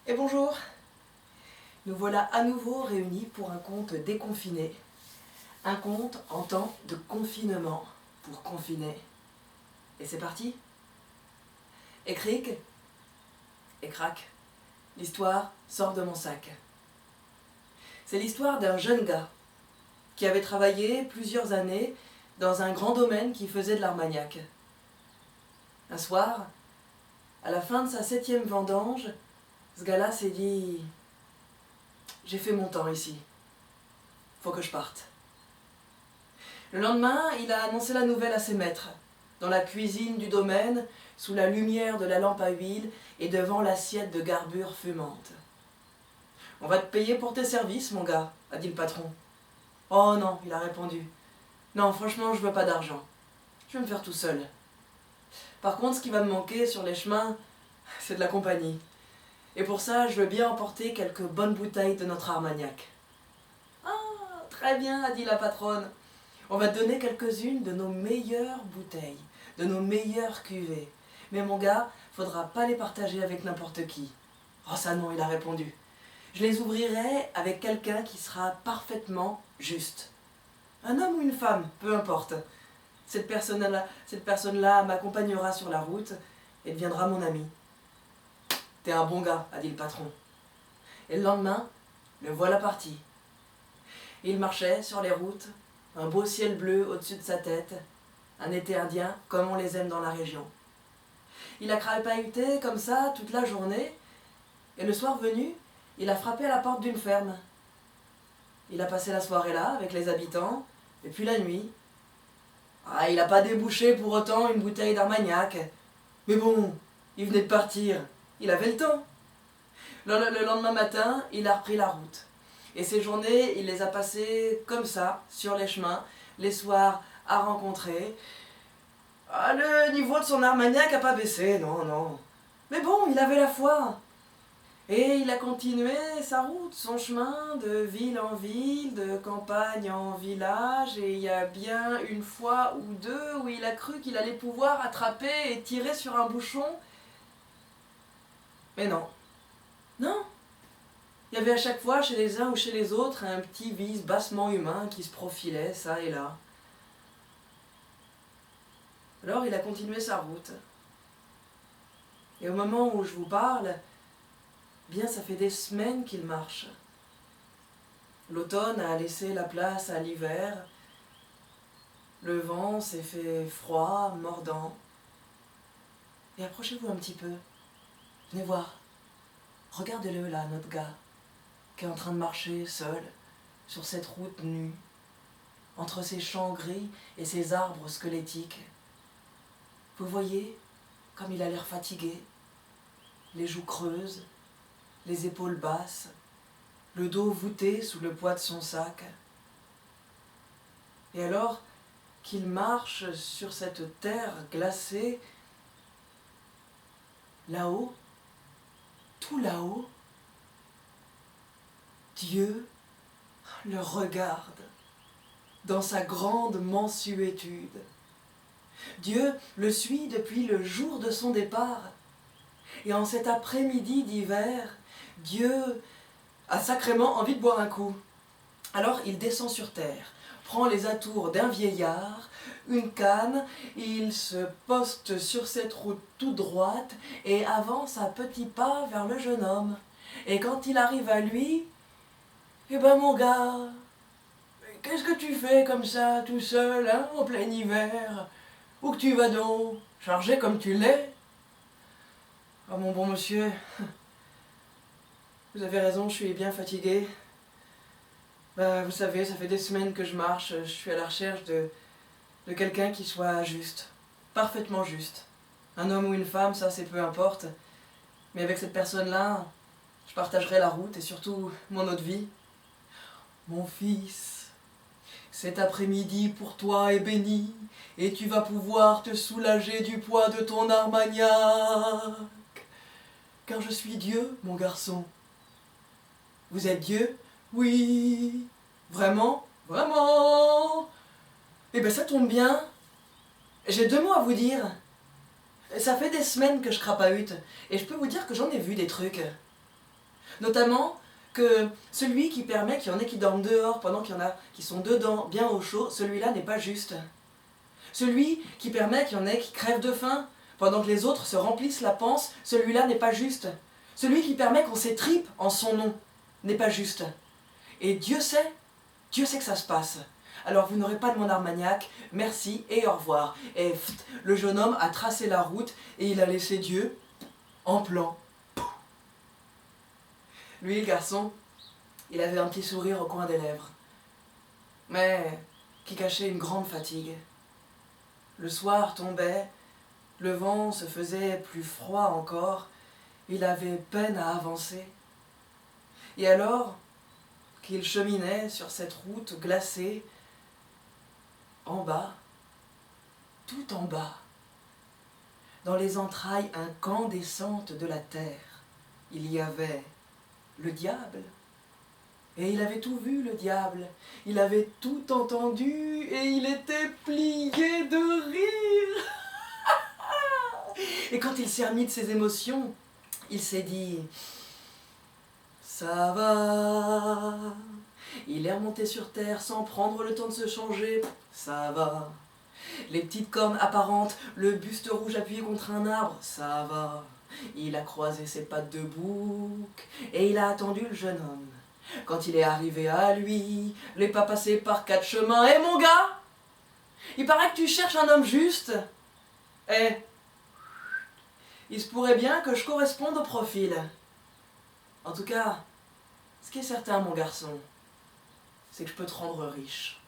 Et bonjour, nous voilà à nouveau réunis pour un conte déconfiné. Un conte en temps de confinement pour confiner. Et c'est parti. Et cric, et crac, l'histoire sort de mon sac. C'est l'histoire d'un jeune gars qui avait travaillé plusieurs années dans un grand domaine qui faisait de l'armagnac. Un soir, à la fin de sa 7e vendange, ce gars-là s'est dit « J'ai fait mon temps ici, faut que je parte ». Le lendemain, il a annoncé la nouvelle à ses maîtres, dans la cuisine du domaine, sous la lumière de la lampe à huile et devant l'assiette de garbure fumante. « On va te payer pour tes services, mon gars », a dit le patron. « Oh non », il a répondu. « Non, franchement, je veux pas d'argent. Je vais me faire tout seul. Par contre, ce qui va me manquer sur les chemins, c'est de la compagnie. Et pour ça, je veux bien emporter quelques bonnes bouteilles de notre armagnac. »« Ah, très bien, a dit la patronne. On va te donner quelques-unes de nos meilleures bouteilles, de nos meilleures cuvées. Mais mon gars, faudra pas les partager avec n'importe qui. »« Oh ça non, il a répondu. Je les ouvrirai avec quelqu'un qui sera parfaitement juste. Un homme ou une femme, peu importe. Cette personne-là m'accompagnera sur la route et deviendra mon ami. »« T'es un bon gars, a dit le patron. Et le lendemain, le voilà parti. Il marchait sur les routes, un beau ciel bleu au-dessus de sa tête, un été indien comme on les aime dans la région. Il a crapahuté comme ça toute la journée, et le soir venu, il a frappé à la porte d'une ferme. Il a passé la soirée là avec les habitants, et puis la nuit. Ah, il n'a pas débouché pour autant une bouteille d'armagnac. Mais bon, il venait de partir, il avait le temps. Le lendemain matin, il a repris la route. Et ces journées, il les a passées comme ça, sur les chemins, les soirs à rencontrer. Ah, le niveau de son armagnac n'a pas baissé, non, non. Mais bon, il avait la foi. Et il a continué sa route, son chemin, de ville en ville, de campagne en village. Et il y a bien une fois ou deux où il a cru qu'il allait pouvoir attraper et tirer sur un bouchon. Mais non. Non. Il y avait à chaque fois, chez les uns ou chez les autres, un petit vice bassement humain qui se profilait, ça et là. Alors il a continué sa route. Et au moment où je vous parle, bien ça fait des semaines qu'il marche. L'automne a laissé la place à l'hiver. Le vent s'est fait froid, mordant. Et approchez-vous un petit peu. Venez voir. Regardez-le là, notre gars, qui est en train de marcher seul, sur cette route nue, entre ces champs gris et ces arbres squelettiques. Vous voyez comme il a l'air fatigué, les joues creuses, les épaules basses, le dos voûté sous le poids de son sac. Et alors qu'il marche sur cette terre glacée, là-haut, tout là-haut, Dieu le regarde dans sa grande mansuétude. Dieu le suit depuis le jour de son départ. Et en cet après-midi d'hiver, Dieu a sacrément envie de boire un coup. Alors il descend sur terre, prend les atours d'un vieillard, une canne, il se poste sur cette route toute droite et avance à petits pas vers le jeune homme. Et quand il arrive à lui, « Eh ben mon gars, qu'est-ce que tu fais comme ça, tout seul, hein, en plein hiver ? Où que tu vas donc, chargé comme tu l'es ?»« Ah mon bon monsieur, vous avez raison, je suis bien fatigué. Ben, vous savez, ça fait des semaines que je marche, je suis à la recherche de quelqu'un qui soit juste, parfaitement juste. Un homme ou une femme, ça c'est peu importe, mais avec cette personne-là, je partagerai la route et surtout mon autre vie. Mon fils, cet après-midi pour toi est béni, et tu vas pouvoir te soulager du poids de ton armagnac. Car je suis Dieu, mon garçon. » « Vous êtes Dieu ? » ?»« Oui. »« Vraiment ? » ?»« Vraiment. » ?»« Eh bien ça tombe bien. J'ai 2 mots à vous dire. Ça fait des semaines que je crapahute, et je peux vous dire que j'en ai vu des trucs. Notamment que celui qui permet qu'il y en ait qui dorment dehors pendant qu'il y en a qui sont dedans, bien au chaud, celui-là n'est pas juste. Celui qui permet qu'il y en ait qui crèvent de faim pendant que les autres se remplissent la panse, celui-là n'est pas juste. Celui qui permet qu'on s'étripe en son nom n'est pas juste. Et Dieu sait que ça se passe. Alors vous n'aurez pas de mon Armagnac, merci et au revoir. Et le jeune homme a tracé la route et il a laissé Dieu en plan. Lui, le garçon, il avait un petit sourire au coin des lèvres, mais qui cachait une grande fatigue. Le soir tombait, le vent se faisait plus froid encore, il avait peine à avancer. Et alors qu'il cheminait sur cette route glacée, en bas, tout en bas, dans les entrailles incandescentes de la terre, il y avait le diable. Et il avait tout vu, le diable. Il avait tout entendu et il était plié de rire. Et quand il s'est remis de ses émotions, il s'est dit « Ça va ». Il est remonté sur terre sans prendre le temps de se changer. « Ça va ». Les petites cornes apparentes, le buste rouge appuyé contre un arbre. « Ça va ». Il a croisé ses pattes de bouc et il a attendu le jeune homme. Quand il est arrivé à lui, les pas passés par 4 chemins. Eh mon gars, il paraît que tu cherches un homme juste. Eh, il se pourrait bien que je corresponde au profil. En tout cas, ce qui est certain, mon garçon, c'est que je peux te rendre riche.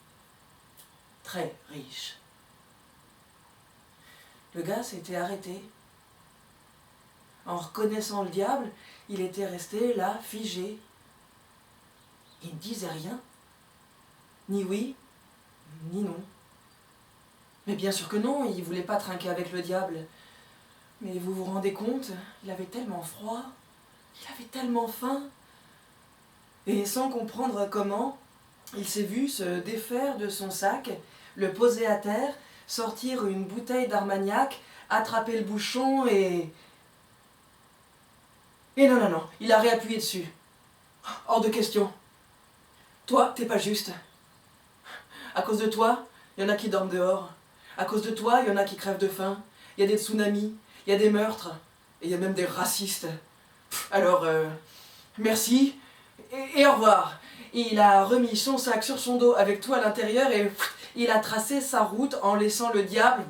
Très riche. Le gars s'était arrêté. En reconnaissant le diable, il était resté là, figé. Il ne disait rien. Ni oui, ni non. Mais bien sûr que non, il ne voulait pas trinquer avec le diable. Mais vous vous rendez compte, il avait tellement froid, il avait tellement faim. Et sans comprendre comment, il s'est vu se défaire de son sac, le poser à terre, sortir une bouteille d'Armagnac, attraper le bouchon et... Et non, il a réappuyé dessus. Hors de question. Toi, t'es pas juste. À cause de toi, il y en a qui dorment dehors. À cause de toi, il y en a qui crèvent de faim. Il y a des tsunamis, il y a des meurtres, et il y a même des racistes. Alors, merci, et au revoir. Il a remis son sac sur son dos avec tout à l'intérieur et il a tracé sa route en laissant le diable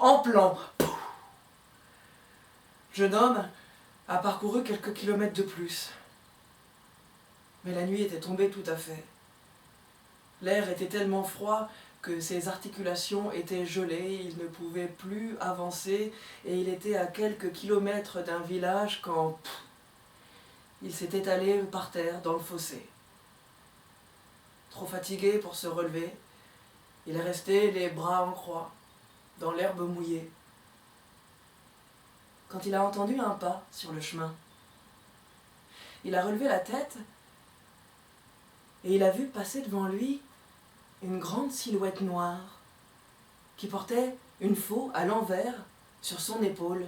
en plan. Le jeune homme a parcouru quelques kilomètres de plus. Mais la nuit était tombée tout à fait. L'air était tellement froid que ses articulations étaient gelées, il ne pouvait plus avancer et il était à quelques kilomètres d'un village quand il s'est étalé par terre dans le fossé. Trop fatigué pour se relever, il est resté les bras en croix, dans l'herbe mouillée. Quand il a entendu un pas sur le chemin, il a relevé la tête et il a vu passer devant lui une grande silhouette noire qui portait une faux à l'envers sur son épaule.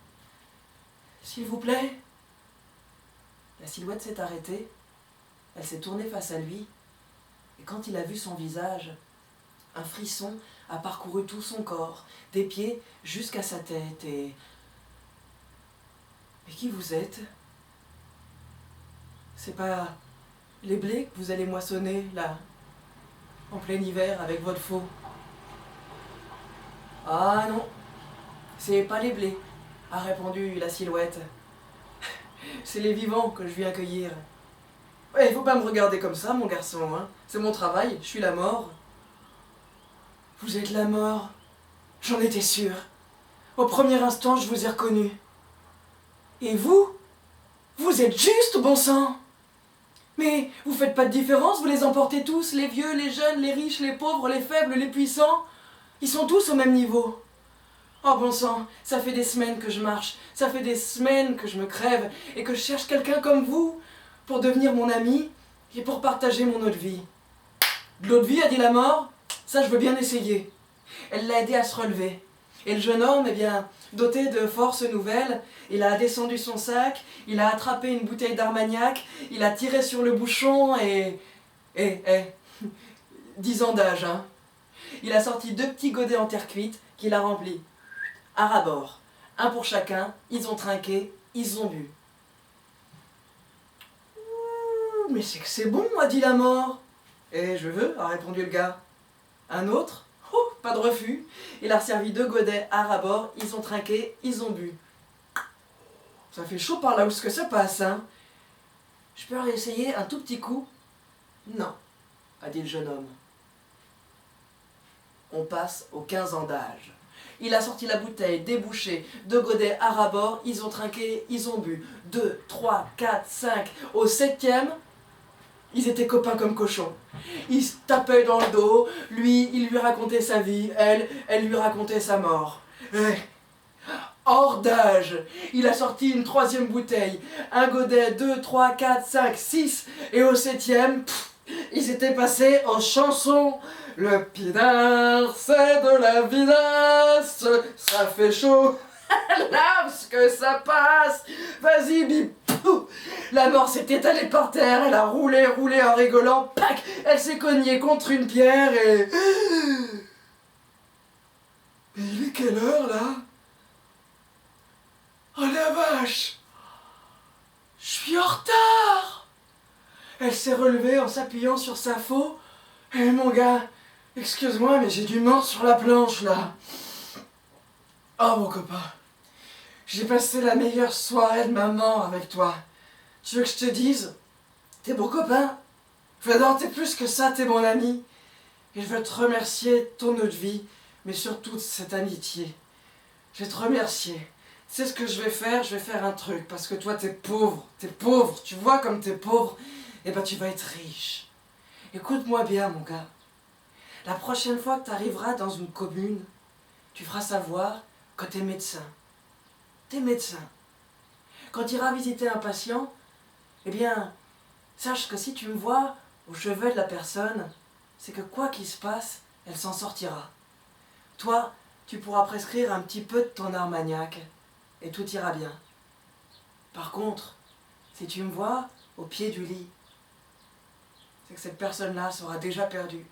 « S'il vous plaît ?» La silhouette s'est arrêtée, elle s'est tournée face à lui, et quand il a vu son visage, un frisson a parcouru tout son corps, des pieds jusqu'à sa tête, et... Mais qui vous êtes? C'est pas les blés que vous allez moissonner, là, en plein hiver, avec votre faux? Ah non, c'est pas les blés, a répondu la silhouette. C'est les vivants que je viens cueillir. Ouais, il faut pas me regarder comme ça, mon garçon, hein. C'est mon travail, je suis la mort. Vous êtes la mort? J'en étais sûr. Au premier instant, je vous ai reconnu. Et vous? Vous êtes juste, bon sang! Mais vous faites pas de différence, vous les emportez tous, les vieux, les jeunes, les riches, les pauvres, les faibles, les puissants. Ils sont tous au même niveau. Oh bon sang, ça fait des semaines que je marche, ça fait des semaines que je me crève et que je cherche quelqu'un comme vous pour devenir mon ami et pour partager mon eau de vie. De l'eau de vie, a dit la mort, ça je veux bien essayer. Elle l'a aidé à se relever. Et le jeune homme, eh bien, doté de forces nouvelles, il a descendu son sac, il a attrapé une bouteille d'Armagnac, il a tiré sur le bouchon et... 10 ans d'âge, hein. Il a sorti 2 petits godets en terre cuite qu'il a remplis. À ras-bord. Un pour chacun, ils ont trinqué, ils ont bu. « Mais c'est que c'est bon, a dit la mort. »« Eh, je veux, a répondu le gars. Un autre ? Oh, pas de refus. Il a servi 2 godets à ras-bord, ils ont trinqué, ils ont bu. Ça fait chaud par là où ce que ça passe, hein. Je peux réessayer un tout petit coup ? Non, a dit le jeune homme. On passe aux 15 ans d'âge. Il a sorti la bouteille, débouché, 2 godets à ras-bord, ils ont trinqué, ils ont bu. 2, 3, 4, 5. Au 7e, ils étaient copains comme cochons. Ils se tapaient dans le dos, lui, il lui racontait sa vie, elle lui racontait sa mort. Hors d'âge, il a sorti une 3e bouteille, un godet, 2, 3, 4, 5, 6, et au 7e, ils étaient passés aux chansons. Le pinard, c'est de la vinasse, ça fait chaud, là, ce que ça passe, vas-y, bipou. La mort s'est étalée par terre, elle a roulé en rigolant, pac, elle s'est cognée contre une pierre et... Mais il est quelle heure, là? Oh la vache! Je suis en retard! Elle s'est relevée en s'appuyant sur sa faux. Eh mon gars, excuse-moi, mais j'ai du mort sur la planche, là. Oh mon copain, j'ai passé la meilleure soirée de ma mort avec toi. Tu veux que je te dise? T'es mon copain. Enfin non, t'es plus que ça, t'es mon ami. Et je veux te remercier de ton eau de vie, mais surtout de cette amitié. Je vais te remercier. Tu sais ce que je vais faire? Je vais faire un truc, parce que toi t'es pauvre, tu vois comme t'es pauvre, et ben tu vas être riche. Écoute-moi bien mon gars, la prochaine fois que tu arriveras dans une commune, tu feras savoir que t'es médecin. T'es médecin. Quand tu iras visiter un patient, eh bien, sache que si tu me vois au chevet de la personne, c'est que quoi qu'il se passe, elle s'en sortira. Toi, tu pourras prescrire un petit peu de ton Armagnac, et tout ira bien. Par contre, si tu me vois au pied du lit, c'est que cette personne-là sera déjà perdue.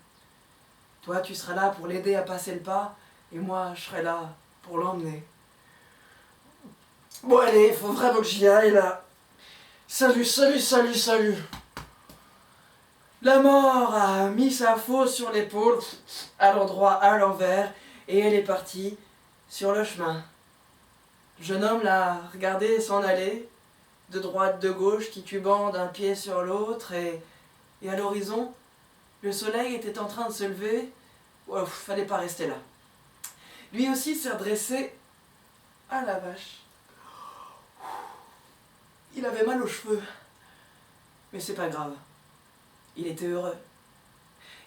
Toi, tu seras là pour l'aider à passer le pas, et moi, je serai là pour l'emmener. Bon allez, il faut vraiment que j'y aille là. Salut. La mort a mis sa faux sur l'épaule, à l'endroit, à l'envers, et elle est partie sur le chemin. Le jeune homme l'a regardé s'en aller, de droite, de gauche, titubant d'un pied sur l'autre, et à l'horizon, le soleil était en train de se lever. Ouf, fallait pas rester là. Lui aussi s'est redressé. Ah la vache. Il avait mal aux cheveux. Mais c'est pas grave. Il était heureux.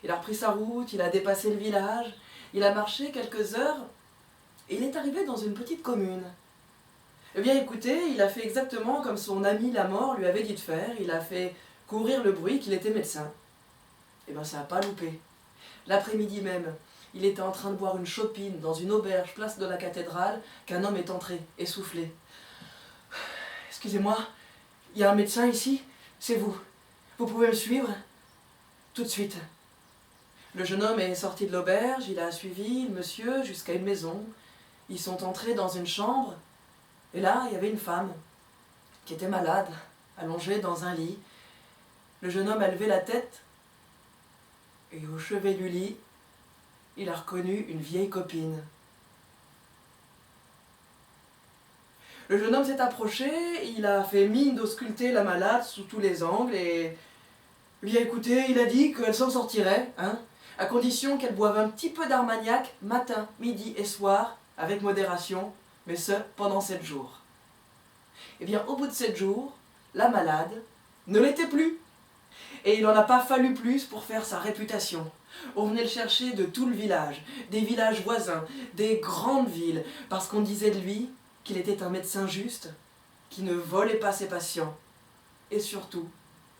Il a repris sa route, il a dépassé le village, il a marché quelques heures, et il est arrivé dans une petite commune. Eh bien écoutez, il a fait exactement comme son ami la mort lui avait dit de faire, il a fait courir le bruit qu'il était médecin. Eh bien ça n'a pas loupé. L'après-midi même, il était en train de boire une chopine dans une auberge place de la cathédrale qu'un homme est entré, essoufflé. « Excusez-moi, il y a un médecin ici? C'est vous. Vous pouvez me suivre? Tout de suite. » Le jeune homme est sorti de l'auberge, il a suivi le monsieur jusqu'à une maison. Ils sont entrés dans une chambre, et là, il y avait une femme qui était malade, allongée dans un lit. Le jeune homme a levé la tête, et au chevet du lit, il a reconnu une vieille copine. Le jeune homme s'est approché, il a fait mine d'ausculter la malade sous tous les angles, et bien écoutez, il a dit qu'elle s'en sortirait, hein, à condition qu'elle boive un petit peu d'Armagnac matin, midi et soir, avec modération, mais ce, pendant 7 jours. Et bien, au bout de 7 jours, la malade ne l'était plus. Et il n'en a pas fallu plus pour faire sa réputation. On venait le chercher de tout le village, des villages voisins, des grandes villes, parce qu'on disait de lui qu'il était un médecin juste, qui ne volait pas ses patients, et surtout,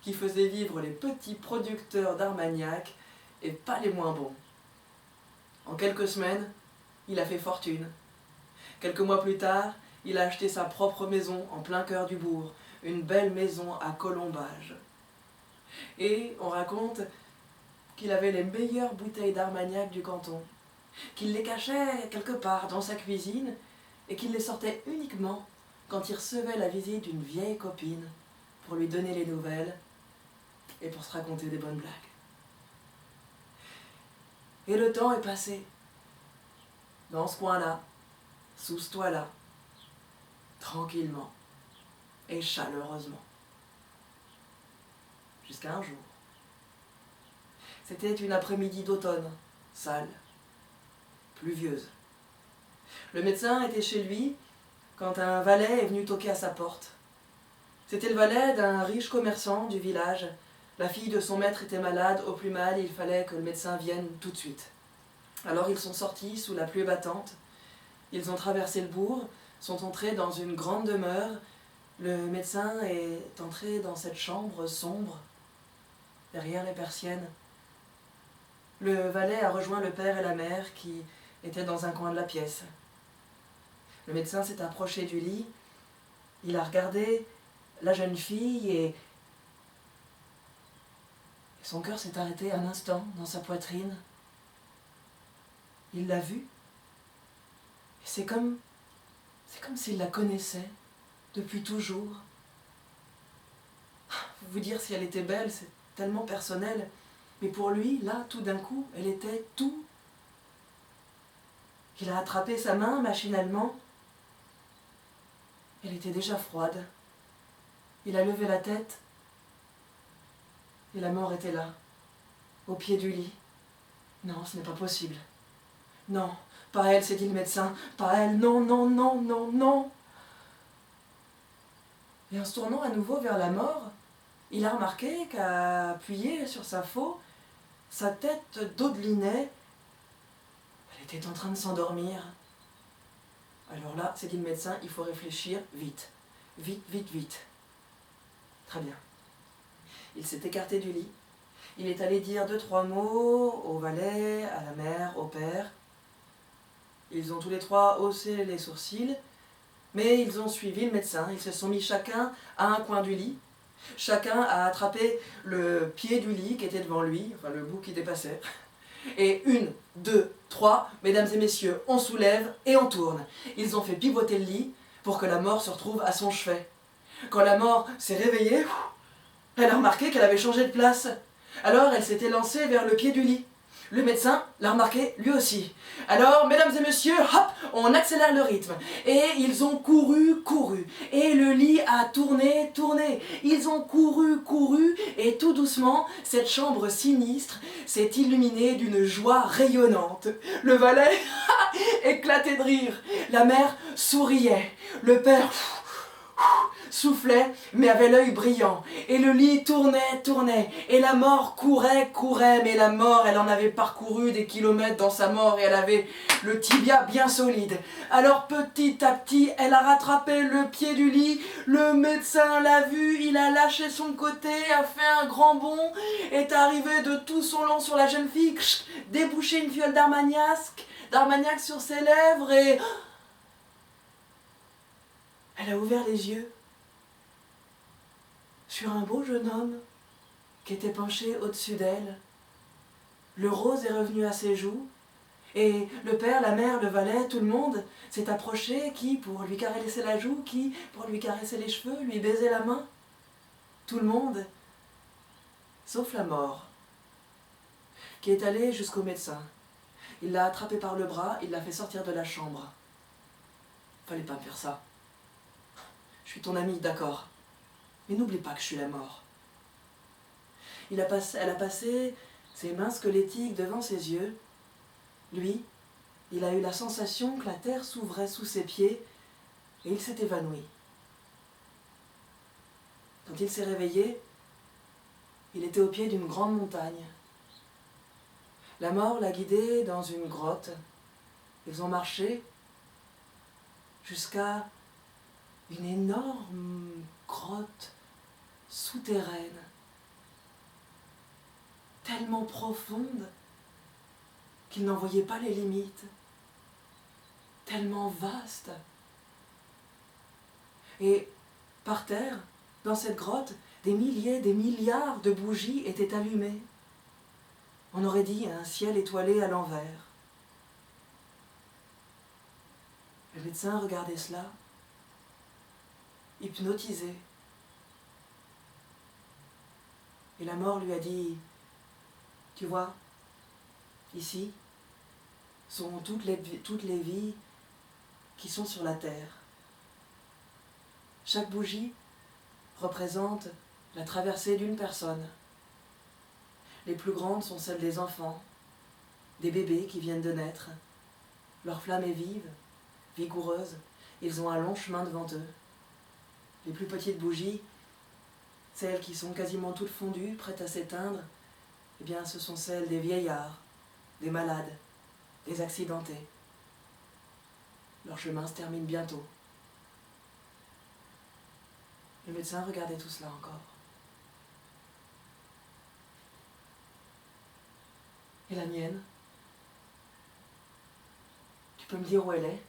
qui faisait vivre les petits producteurs d'Armagnac, et pas les moins bons. En quelques semaines, il a fait fortune. Quelques mois plus tard, il a acheté sa propre maison en plein cœur du bourg, une belle maison à colombage. Et on raconte qu'il avait les meilleures bouteilles d'Armagnac du canton, qu'il les cachait quelque part dans sa cuisine et qu'il les sortait uniquement quand il recevait la visite d'une vieille copine pour lui donner les nouvelles et pour se raconter des bonnes blagues. Et le temps est passé, dans ce coin-là, sous ce toit-là, tranquillement et chaleureusement. Jusqu'à un jour. C'était une après-midi d'automne, sale, pluvieuse. Le médecin était chez lui quand un valet est venu toquer à sa porte. C'était le valet d'un riche commerçant du village. La fille de son maître était malade, au plus mal, il fallait que le médecin vienne tout de suite. Alors ils sont sortis sous la pluie battante, ils ont traversé le bourg, sont entrés dans une grande demeure. Le médecin est entré dans cette chambre sombre, derrière les persiennes. Le valet a rejoint le père et la mère qui étaient dans un coin de la pièce. Le médecin s'est approché du lit, il a regardé la jeune fille et son cœur s'est arrêté un instant dans sa poitrine. Il l'a vue et c'est comme s'il la connaissait depuis toujours. Vous dire si elle était belle, c'est tellement personnel, mais pour lui, là, tout d'un coup, elle était tout. Il a attrapé sa main machinalement. Elle était déjà froide. Il a levé la tête et la mort était là, au pied du lit. Non, ce n'est pas possible. Non, pas elle, s'est dit le médecin. Pas elle, non, non, non, non, non. Et en se tournant à nouveau vers la mort, il a remarqué qu'appuyée sur sa faux, sa tête dodelinait. Elle était en train de s'endormir. Alors là, s'est dit le médecin, il faut réfléchir vite. Vite, vite, vite. Très bien. Il s'est écarté du lit. Il est allé dire 2-3 mots au valet, à la mère, au père. Ils ont tous les trois haussé les sourcils, mais ils ont suivi le médecin. Ils se sont mis chacun à un coin du lit. Chacun a attrapé le pied du lit qui était devant lui, enfin le bout qui dépassait. Et 1, 2, 3, mesdames et messieurs, on soulève et on tourne. Ils ont fait pivoter le lit pour que la mort se retrouve à son chevet. Quand la mort s'est réveillée, elle a remarqué qu'elle avait changé de place. Alors elle s'était lancée vers le pied du lit. Le médecin l'a remarqué lui aussi. Alors, mesdames et messieurs, hop, on accélère le rythme. Et ils ont couru, couru. Et le lit a tourné, tourné. Ils ont couru, couru. Et tout doucement, cette chambre sinistre s'est illuminée d'une joie rayonnante. Le valet éclatait de rire. La mère souriait. Le père soufflait, mais avait l'œil brillant. Et le lit tournait, tournait. Et la mort courait, courait. Mais la mort, elle en avait parcouru des kilomètres dans sa mort et elle avait le tibia bien solide. Alors petit à petit, elle a rattrapé le pied du lit. Le médecin l'a vu, il a lâché son côté, a fait un grand bond, est arrivé de tout son long sur la jeune fille, débouché une fiole d'armagnac sur ses lèvres et... Elle a ouvert les yeux sur un beau jeune homme qui était penché au-dessus d'elle. Le rose est revenu à ses joues, et le père, la mère, le valet, tout le monde s'est approché, qui pour lui caresser la joue, qui pour lui caresser les cheveux, lui baiser la main. Tout le monde, sauf la mort, qui est allée jusqu'au médecin. Il l'a attrapé par le bras, il l'a fait sortir de la chambre. Fallait pas me faire ça. Je suis ton ami, d'accord. Mais n'oublie pas que je suis la mort. Elle a passé ses mains squelettiques devant ses yeux. Lui, il a eu la sensation que la terre s'ouvrait sous ses pieds et il s'est évanoui. Quand il s'est réveillé, il était au pied d'une grande montagne. La mort l'a guidé dans une grotte. Ils ont marché jusqu'à une énorme grotte souterraine, tellement profonde qu'il n'en voyait pas les limites, tellement vaste. Et par terre, dans cette grotte, des milliers, des milliards de bougies étaient allumées. On aurait dit un ciel étoilé à l'envers. Le médecin regardait cela, hypnotisé. Et la mort lui a dit, « Tu vois, ici sont toutes les vies qui sont sur la terre. Chaque bougie représente la traversée d'une personne. Les plus grandes sont celles des enfants, des bébés qui viennent de naître. Leur flamme est vive, vigoureuse, ils ont un long chemin devant eux. Les plus petites bougies, celles qui sont quasiment toutes fondues, prêtes à s'éteindre, eh bien ce sont celles des vieillards, des malades, des accidentés. Leur chemin se termine bientôt. » Le médecin regardait tout cela encore. Et la mienne? Tu peux me dire où elle est?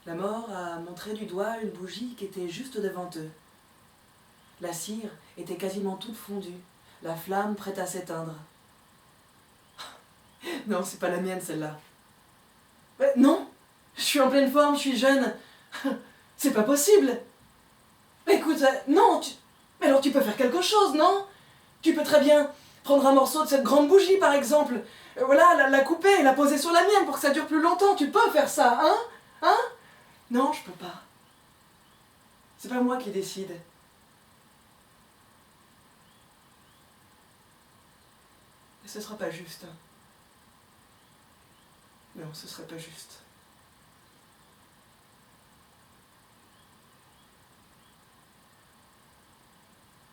La mort a montré du doigt une bougie qui était juste devant eux. La cire était quasiment toute fondue, la flamme prête à s'éteindre. Non, c'est pas la mienne celle-là. Non, je suis en pleine forme, je suis jeune. C'est pas possible. Écoute, non, mais alors tu peux faire quelque chose, non? Tu peux très bien prendre un morceau de cette grande bougie, par exemple. Voilà, la couper et la poser sur la mienne pour que ça dure plus longtemps. Tu peux faire ça, hein? Hein? Non, je peux pas. C'est pas moi qui décide. Et ce sera pas juste. Non, ce serait pas juste.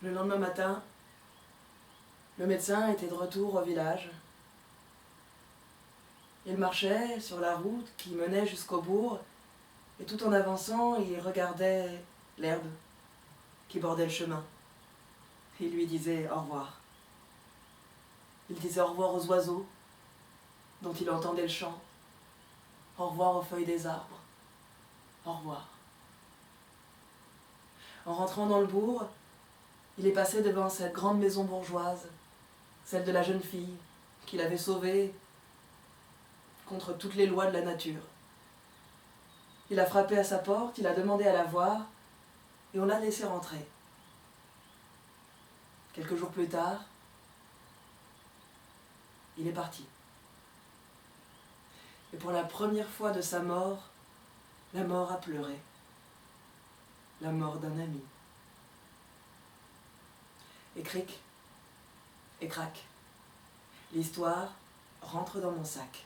Le lendemain matin, le médecin était de retour au village. Il marchait sur la route qui menait jusqu'au bourg, et tout en avançant, il regardait l'herbe qui bordait le chemin. Il lui disait au revoir. Il disait au revoir aux oiseaux, dont il entendait le chant. Au revoir aux feuilles des arbres. Au revoir. En rentrant dans le bourg, il est passé devant cette grande maison bourgeoise, celle de la jeune fille qu'il avait sauvée contre toutes les lois de la nature. Il a frappé à sa porte, il a demandé à la voir, et on l'a laissé rentrer. Quelques jours plus tard, il est parti. Et pour la première fois de sa mort, la mort a pleuré. La mort d'un ami. Et cric, et crac, l'histoire rentre dans mon sac.